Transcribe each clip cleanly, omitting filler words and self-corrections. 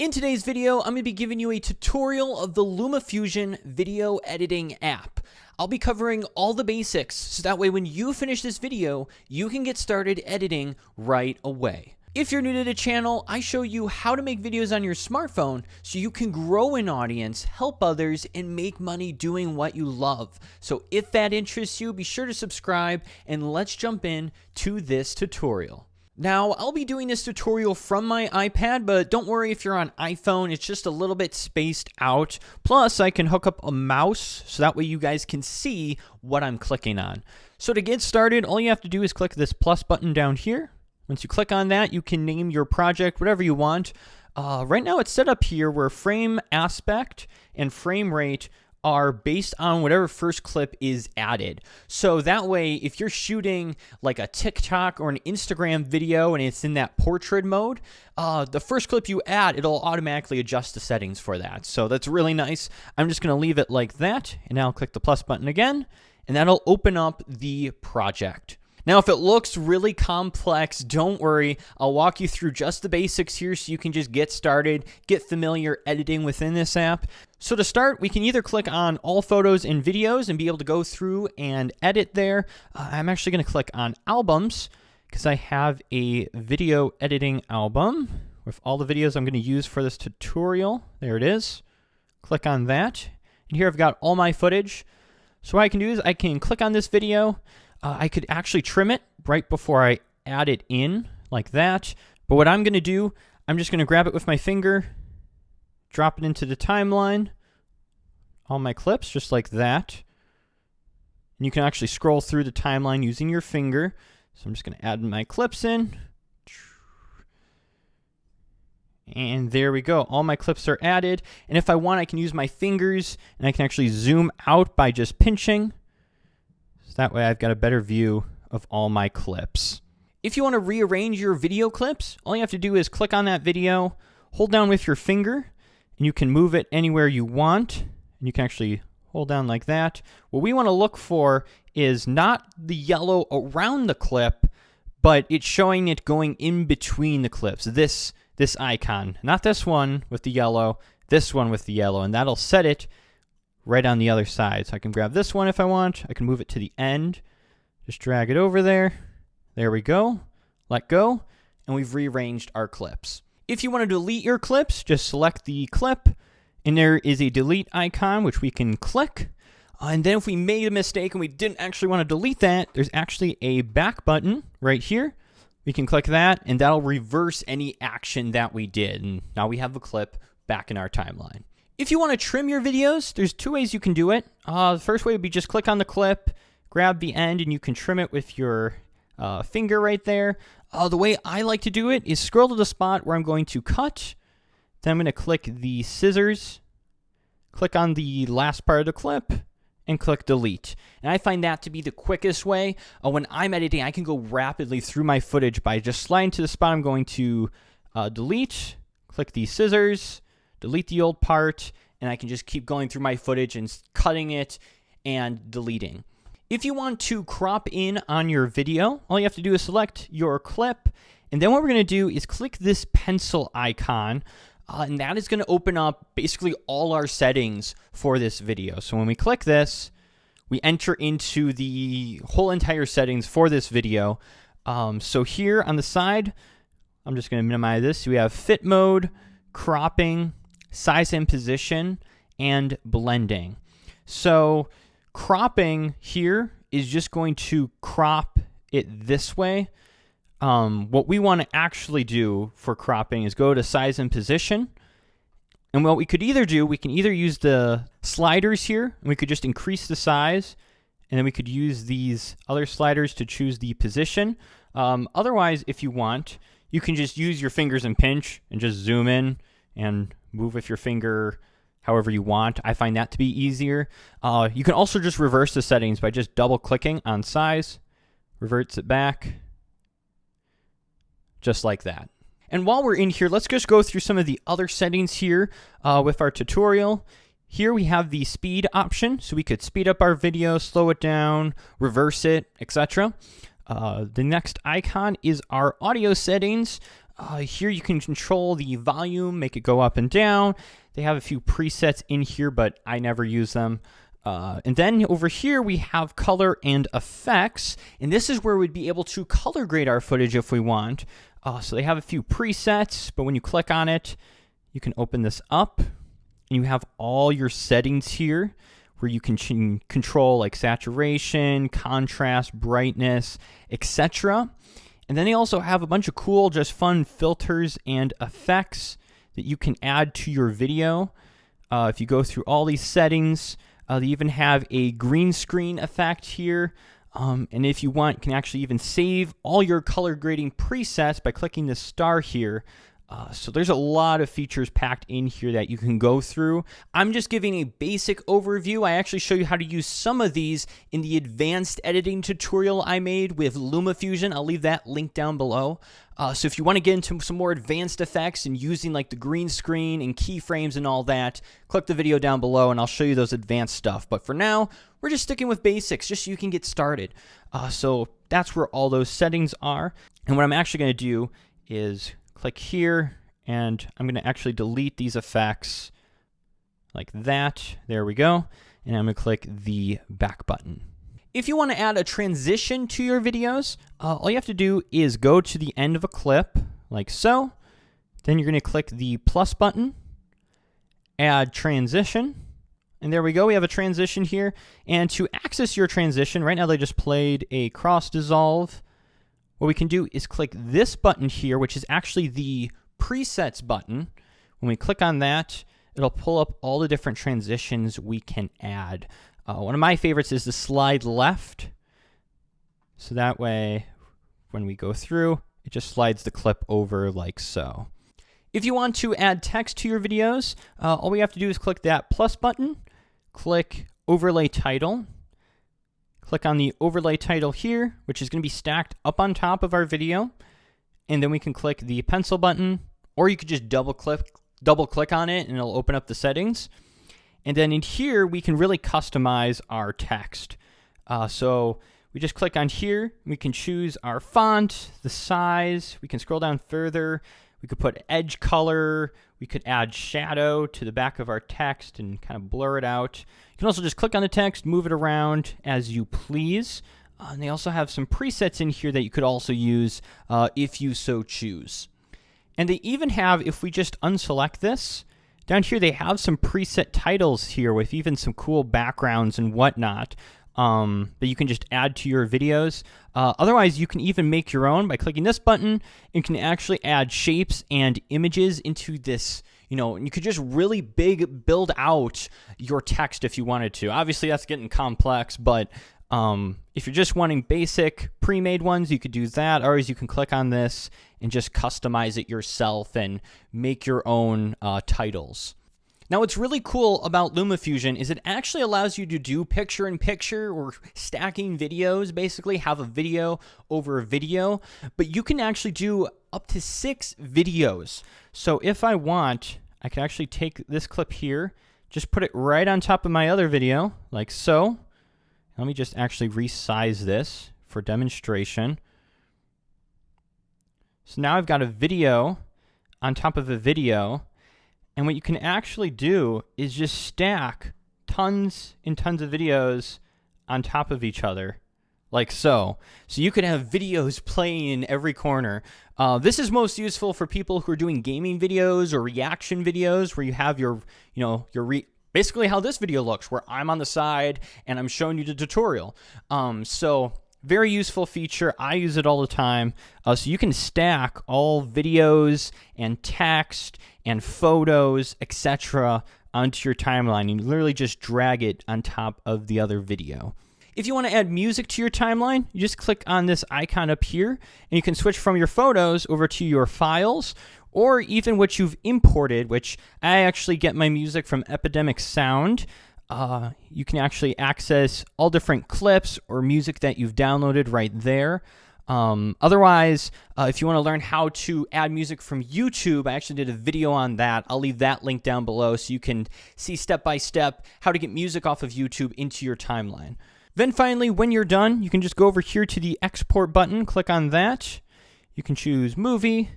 In today's video, I'm going to be giving you a tutorial of the LumaFusion video editing app. I'll be covering all the basics, so that way when you finish this video, you can get started editing right away. If you're new to the channel, I show you how to make videos on your smartphone so you can grow an audience, help others, and make money doing what you love. So if that interests you, be sure to subscribe, and let's jump in to this tutorial. Now, I'll be doing this tutorial from my iPad, but don't worry if you're on iPhone, it's just a little bit spaced out. Plus, I can hook up a mouse, so that way you guys can see what I'm clicking on. So to get started, all you have to do is click this plus button down here. Once you click on that, you can name your project whatever you want. Right now, it's set up here where frame aspect and frame rate are based on whatever first clip is added. So that way, if you're shooting like a TikTok or an Instagram video and it's in that portrait mode, the first clip you add, it'll automatically adjust the settings for that. So that's really nice. I'm just gonna leave it like that, and now I'll click the plus button again, and that'll open up the project. Now, if it looks really complex, don't worry. I'll walk you through just the basics here so you can just get started, get familiar editing within this app. So to start, we can either click on all photos and videos and be able to go through and edit there. I'm actually going to click on albums because I have a video editing album with all the videos I'm going to use for this tutorial. There it is. Click on that. And here I've got all my footage. So what I can do is I can click on this video. I could actually trim it right before I add it in, like that. But what I'm going to do, I'm just going to grab it with my finger, drop it into the timeline, all my clips, just like that. And you can actually scroll through the timeline using your finger. So I'm just going to add my clips in. And there we go. All my clips are added. And if I want, I can use my fingers, and I can actually zoom out by just pinching. So that way I've got a better view of all my clips. If you want to rearrange your video clips, all you have to do is click on that video, hold down with your finger, and you can move it anywhere you want. And you can actually hold down like that. What we want to look for is not the yellow around the clip, but it's showing it going in between the clips. This icon, not this one with the yellow, this one with the yellow, and that'll set it right on the other side. So I can grab this one if I want. I can move it to the end. Just drag it over there. There we go. Let go. And we've rearranged our clips. If you want to delete your clips, just select the clip. And there is a delete icon, which we can click. And then if we made a mistake and we didn't actually want to delete that, there's actually a back button right here. We can click that, and that'll reverse any action that we did. And now we have the clip back in our timeline. If you want to trim your videos, there's two ways you can do it. The first way would be just click on the clip, grab the end, and you can trim it with your finger right there. The way I like to do it is scroll to the spot where I'm going to cut. Then I'm going to click the scissors, click on the last part of the clip, and click delete. And I find that to be the quickest way. When I'm editing, I can go rapidly through my footage by just sliding to the spot I'm going to delete, click the scissors, delete the old part, and I can just keep going through my footage and cutting it and deleting. If you want to crop in on your video, all you have to do is select your clip, and then what we're going to do is click this pencil icon, and that is going to open up basically all our settings for this video. So when we click this, we enter into the whole entire settings for this video. So here on the side, I'm just going to minimize this. We have fit mode, cropping, size and position, and blending. So cropping here is just going to crop it this way. What we want to actually do for cropping is go to size and position. And what we could either do, we can either use the sliders here, and we could just increase the size, and then we could use these other sliders to choose the position. Otherwise, if you want, you can just use your fingers and pinch and just zoom in and move with your finger however you want. I find that to be easier. You can also just reverse the settings by just double clicking on size, reverts it back, just like that. And while we're in here, let's just go through some of the other settings here with our tutorial. Here we have the speed option, so we could speed up our video, slow it down, reverse it, etc. The next icon is our audio settings. Here you can control the volume, make it go up and down. They have a few presets in here, but I never use them. And then over here we have color and effects, and this is where we'd be able to color grade our footage if we want. So they have a few presets, but when you click on it, you can open this up, and you have all your settings here where you can control like saturation, contrast, brightness, etc. And then they also have a bunch of cool, just fun filters and effects that you can add to your video. If you go through all these settings, they even have a green screen effect here. And if you want, you can actually even save all your color grading presets by clicking the star here. So there's a lot of features packed in here that you can go through. I'm just giving a basic overview. I actually show you how to use some of these in the advanced editing tutorial I made with LumaFusion. I'll leave that link down below. So if you want to get into some more advanced effects and using like the green screen and keyframes and all that, click the video down below and I'll show you those advanced stuff. But for now, we're just sticking with basics just so you can get started. So that's where all those settings are. And what I'm actually going to do is click here, and I'm going to actually delete these effects like that. There we go. And I'm going to click the back button. If you want to add a transition to your videos, all you have to do is go to the end of a clip, like so. Then you're going to click the plus button, add transition, and there we go. We have a transition here. And to access your transition, right now they just played a cross dissolve. What we can do is click this button here, which is actually the presets button. When we click on that, it'll pull up all the different transitions we can add. One of my favorites is the slide left. So that way, when we go through, it just slides the clip over like so. If you want to add text to your videos, all we have to do is click that plus button, click overlay title. Click on the overlay title here, which is going to be stacked up on top of our video. And then we can click the pencil button, or you could just double click on it and it'll open up the settings. And then in here, we can really customize our text. So we just click on here. We can choose our font, the size. We can scroll down further. We could put edge color. We could add shadow to the back of our text and kind of blur it out. You can also just click on the text, move it around as you please. And they also have some presets in here that you could also use if you so choose. And they even have, if we just unselect this, down here they have some preset titles here with even some cool backgrounds and whatnot that you can just add to your videos. Otherwise, you can even make your own by clicking this button. You can actually add shapes and images into this. You could just really build out your text if you wanted to. Obviously, that's getting complex, but if you're just wanting basic pre-made ones, you could do that. Or you can click on this and just customize it yourself and make your own titles. Now, what's really cool about LumaFusion is it actually allows you to do picture-in-picture or stacking videos, basically have a video over a video, but you can actually do up to 6 videos. So if I want, I can actually take this clip here, just put it right on top of my other video, like so. Let me just actually resize this for demonstration. So now I've got a video on top of a video. And what you can actually do is just stack tons and tons of videos on top of each other, like so. So you could have videos playing in every corner. This is most useful for people who are doing gaming videos or reaction videos where you have your basically how this video looks, where I'm on the side and I'm showing you the tutorial. So very useful feature. I use it all the time. So you can stack all videos and text and photos, etc. onto your timeline. And you literally just drag it on top of the other video. If you want to add music to your timeline, you just click on this icon up here, and you can switch from your photos over to your files, or even what you've imported, which I actually get my music from Epidemic Sound. You can actually access all different clips or music that you've downloaded right there. Otherwise, if you want to learn how to add music from YouTube, I actually did a video on that. I'll leave that link down below so you can see step by step how to get music off of YouTube into your timeline. Then finally, when you're done, you can just go over here to the export button, click on that. You can choose movie,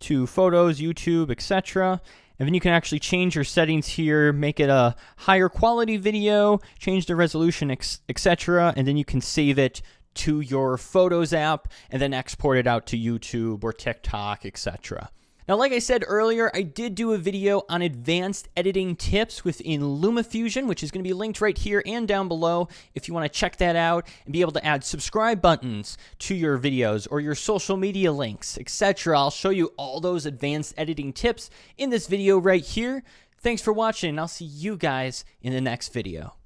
to Photos, YouTube, etc. And then you can actually change your settings here, make it a higher quality video, change the resolution, etc. And then you can save it to your Photos app and then export it out to YouTube or TikTok, etc. Now, like I said earlier, I did do a video on advanced editing tips within LumaFusion, which is going to be linked right here and down below if you want to check that out and be able to add subscribe buttons to your videos or your social media links, etc. I'll show you all those advanced editing tips in this video right here. Thanks for watching, and I'll see you guys in the next video.